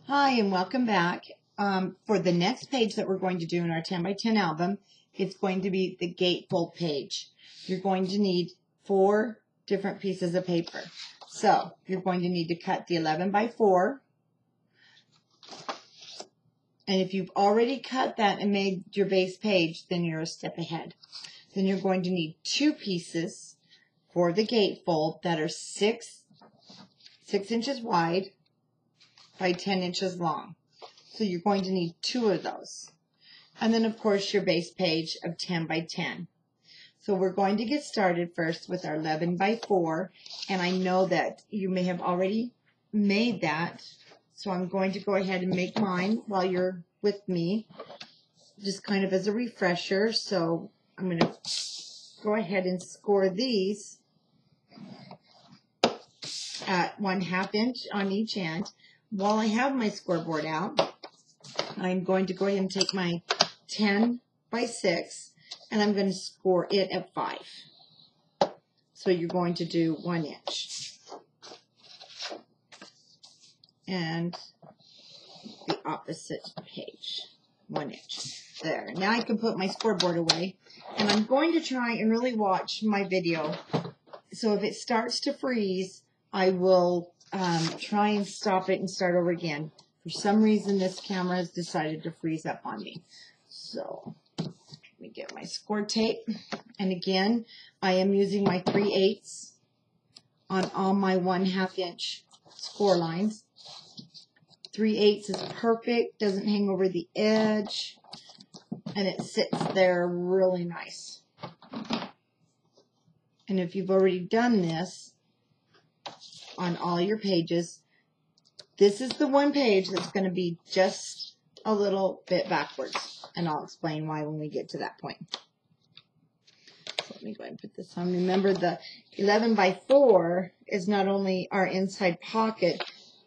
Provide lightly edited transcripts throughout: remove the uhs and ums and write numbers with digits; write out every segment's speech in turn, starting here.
Hi and welcome back. For the next page that we're going to do in our 10 by 10 album, it's going to be the gatefold page. You're going to need 4 different pieces of paper. So you're going to need to cut the 11 by 4. And if you've already cut that and made your base page, then you're a step ahead. Then you're going to need 2 pieces for the gatefold that are 6 inches wide by 10 inches long. So you're going to need 2 of those. And then of course your base page of 10 by 10. So we're going to get started first with our 11 by 4. And I know that you may have already made that. So I'm going to go ahead and make mine while you're with me, just kind of as a refresher. So I'm going to go ahead and score these at 1/2 inch on each end. While I have my scoreboard out, I'm going to go ahead and take my 10 by 6 and I'm going to score it at 5. So you're going to do 1 inch. And the opposite page, 1 inch. There. Now I can put my scoreboard away. And I'm going to try and really watch my video. So if it starts to freeze, I will try and stop it and start over again. For some reason, this camera has decided to freeze up on me. So let me get my score tape. And again, I am using my 3/8 on all my 1/2 inch score lines. 3/8 is perfect, doesn't hang over the edge, and it sits there really nice. And if you've already done this on all your pages, this is the one page that's going to be just a little bit backwards, and I'll explain why when we get to that point. So let me go ahead and put this on. Remember, the 11 by 4 is not only our inside pocket,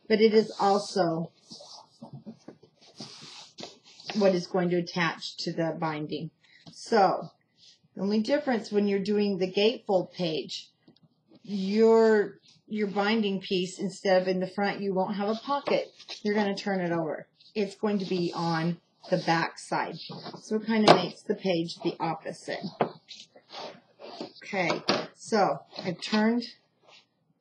but it is also what is going to attach to the binding. So the only difference when you're doing the gatefold page, your binding piece, instead of in the front, you won't have a pocket. You're going to turn it over. It's going to be on the back side. So it kind of makes the page the opposite. Okay, so I've turned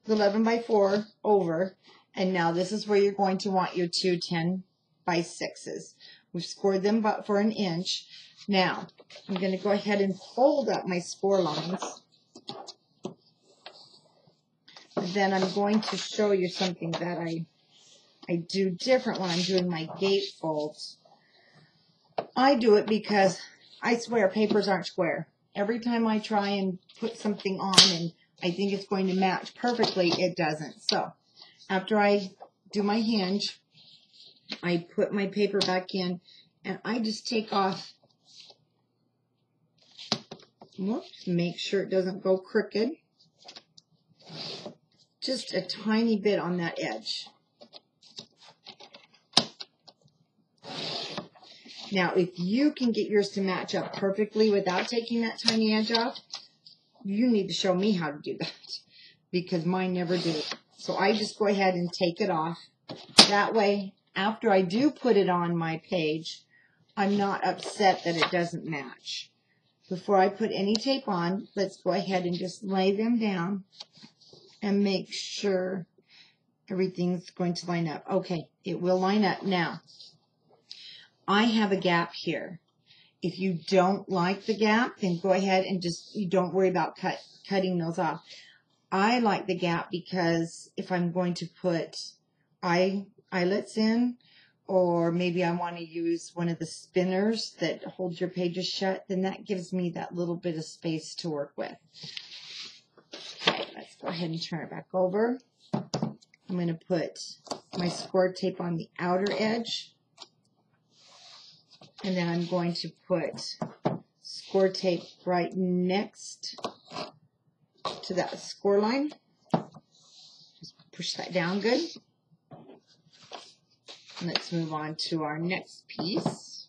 the 11 by 4 over, and now this is where you're going to want your 2 10 by 6s. We've scored them for 1 inch. Now, I'm going to go ahead and fold up my score lines. Then I'm going to show you something that I do different when I'm doing my gatefolds. I do it because I swear papers aren't square. Every time I try and put something on and I think it's going to match perfectly, it doesn't. So after I do my hinge, I put my paper back in and I just take off, whoops, make sure it doesn't go crooked. Just a tiny bit on that edge. Now, if you can get yours to match up perfectly without taking that tiny edge off, you need to show me how to do that, because mine never do. So I just go ahead and take it off. That way, after I do put it on my page, I'm not upset that it doesn't match. Before I put any tape on, let's go ahead and just lay them down and make sure everything's going to line up. Okay, it will line up. Now, I have a gap here. If you don't like the gap, then go ahead and you don't worry about cutting those off. I like the gap because if I'm going to put eyelets in, or maybe I want to use one of the spinners that holds your pages shut, then that gives me that little bit of space to work with. Okay, let's go ahead and turn it back over. I'm going to put my score tape on the outer edge. And then I'm going to put score tape right next to that score line. Just push that down good. And let's move on to our next piece.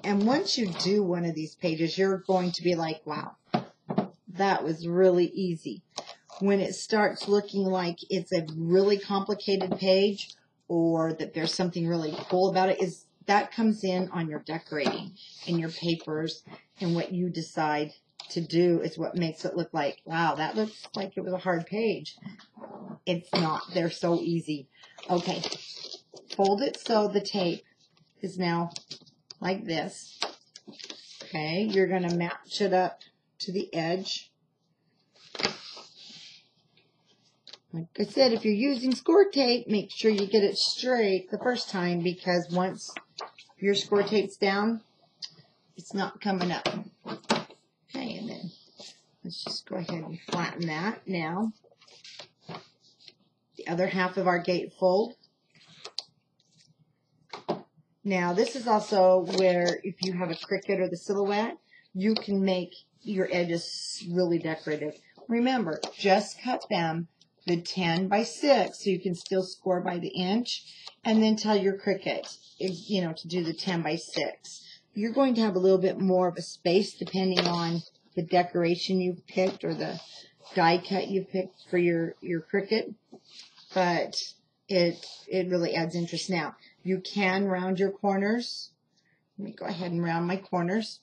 And once you do one of these pages, you're going to be like, wow, that was really easy. when it starts looking like it's a really complicated page or that there's something really cool about it, is that comes in on your decorating and your papers, and what you decide to do is what makes it look like, wow, that looks like it was a hard page. It's not. They're so easy. Okay, fold it so the tape is now like this. Okay, you're going to match it up to the edge. Like I said, if you're using score tape, make sure you get it straight the first time, because once your score tape's down, it's not coming up. Okay, and then let's just go ahead and flatten that now. The other half of our gatefold. Now, this is also where if you have a Cricut or the Silhouette, you can make your edges really decorative. Remember, just cut them the 10 by 6 so you can still score by the inch, and then tell your Cricut, you know, to do the 10 by 6. You're going to have a little bit more of a space depending on the decoration you've picked or the die cut you've picked for your Cricut, but it really adds interest. Now, you can round your corners. Let me go ahead and round my corners.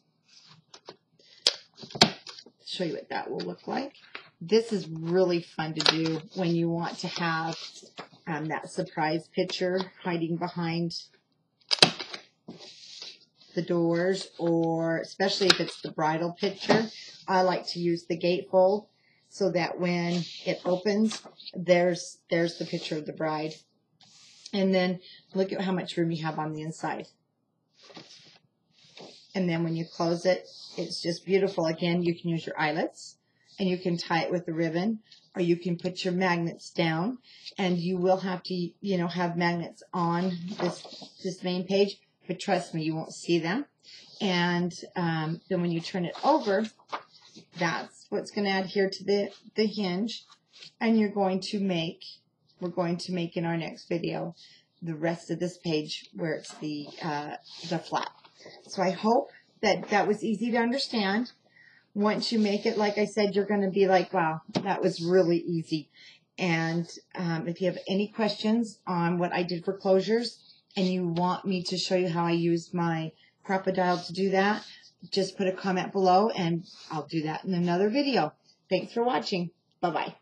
Show you what that will look like. This is really fun to do when you want to have that surprise picture hiding behind the doors, or especially if it's the bridal picture. I like to use the gatefold so that when it opens, there's the picture of the bride. And then look at how much room you have on the inside. And then when you close it, it's just beautiful. Again, you can use your eyelets, and you can tie it with a ribbon, or you can put your magnets down. And you will have to, you know, have magnets on this main page, but trust me, you won't see them. And then when you turn it over, that's what's going to adhere to the hinge. And we're going to make in our next video the rest of this page where it's the flap. So I hope that was easy to understand. Once you make it, like I said, you're going to be like, wow, that was really easy. And if you have any questions on what I did for closures and you want me to show you how I use my Crop-A-Dial to do that, just put a comment below and I'll do that in another video. Thanks for watching. Bye-bye.